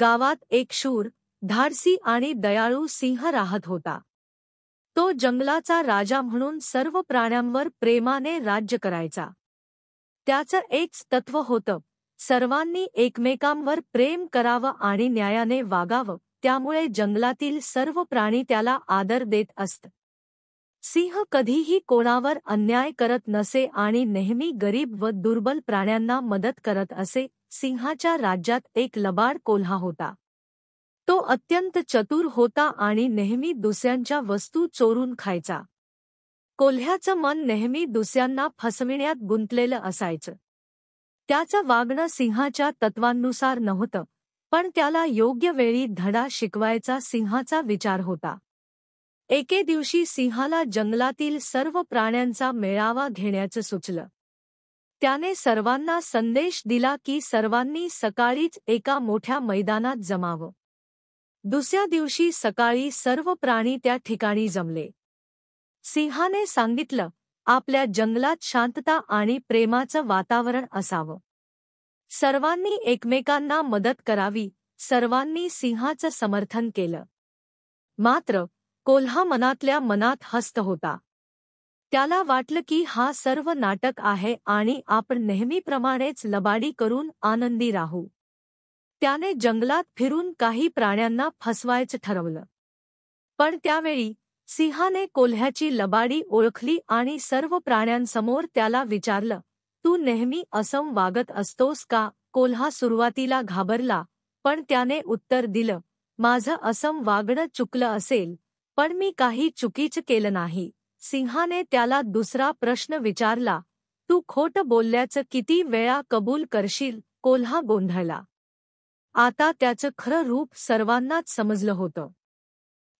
गावात एक शूर, धाडसी आणि दयाळू सिंह राहत होता. तो जंगलाचा राजा म्हणून सर्व प्राण्यांवर प्रेमाने राज्य करायचा. त्याचं एकच तत्त्व होतं, सर्वांनी एकमेकांवर प्रेम करावं आणि न्यायाने वागावं, त्यामुळे जंगलातील सर्व प्राणी त्याला आदर देत असत. सिंह कधीही कोणावर अन्याय करत नसे आणि नेहमी गरीब व दुर्बल प्राण्यांना मदत करत असे. सिंहाच्या राज्यात एक लबाड कोल्हा होता. तो अत्यंत चतुर होता आणि नेहमी दुसऱ्यांच्या वस्तू चोरून खायचा. कोल्ह्याचं मन नेहमी दुसऱ्यांना फसविण्यात गुंतलेलं असायचं. त्याचं वागणं सिंहाच्या तत्वांनुसार नव्हतं, पण त्याला योग्य वेळी धडा शिकवायचा सिंहाचा विचार होता. एके दिवशी सिंहाला जंगलातील सर्व प्राण्यांचा मेळावा घेण्याचं सुचलं. त्याने सर्वांना संदेश दिला की सर्वांनी सकाळीच एका मोठ्या मैदानात जमावं. दुसऱ्या दिवशी सकाळी सर्व प्राणी त्या ठिकाणी जमले. सिंहाने सांगितलं, आपल्या जंगलात शांतता आणि प्रेमाचं वातावरण असावं. सर्वांनी एकमेकांना मदत करावी. सर्वांनी सिंहाचं समर्थन केलं. मात्र कोल्हा मनातल्या मनात हसत होता. त्याला वाटलं की हा सर्व नाटक आहे आणि आपण नेहमीप्रमाणेच लबाडी करून आनंदी राहू. त्याने जंगलात फिरून काही प्राण्यांना फसवायचं ठरवलं. पण त्यावेळी सिंहाने कोल्ह्याची लबाडी ओळखली आणि सर्व प्राण्यांसमोर त्याला विचारलं, तू नेहमी असं वागत असतोस का? कोल्हा सुरुवातीला घाबरला, पण त्याने उत्तर दिलं, माझं असं वागणं चुकलं असेल, पण मी काही चुकीचं केलं नाही. सिंहाने त्याला दुसरा प्रश्न विचारला, तू खोटं बोलल्याचं किती वेळा कबूल करशील? कोल्हा गोंधळला. आता त्याचं खरं रूप सर्वांनाच समजलं होतं.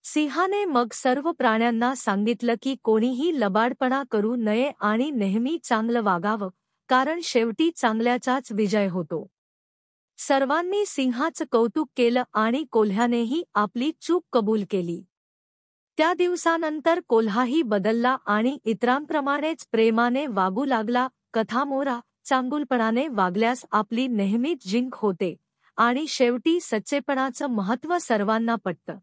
सिंहाने मग सर्व प्राण्यांना सांगितलं की कोणीही लबाडपणा करू नये आणि नेहमी चांगलं वागावं, कारण शेवटी चांगल्याचाच विजय होतो. सर्वांनी सिंहाचं कौतुक केलं आणि कोल्ह्यानेही आपली चूक कबूल केली. त्या दिवसानंतर कोल्हाही बदलला आणि इतरांप्रमाणेच प्रेमाने वागू लागला. कथा मोरा, चांगुलपणाने वागल्यास आपली नेहमीच जिंक होते आणि शेवटी सच्चेपणाचं महत्त्व सर्वांना पटतं.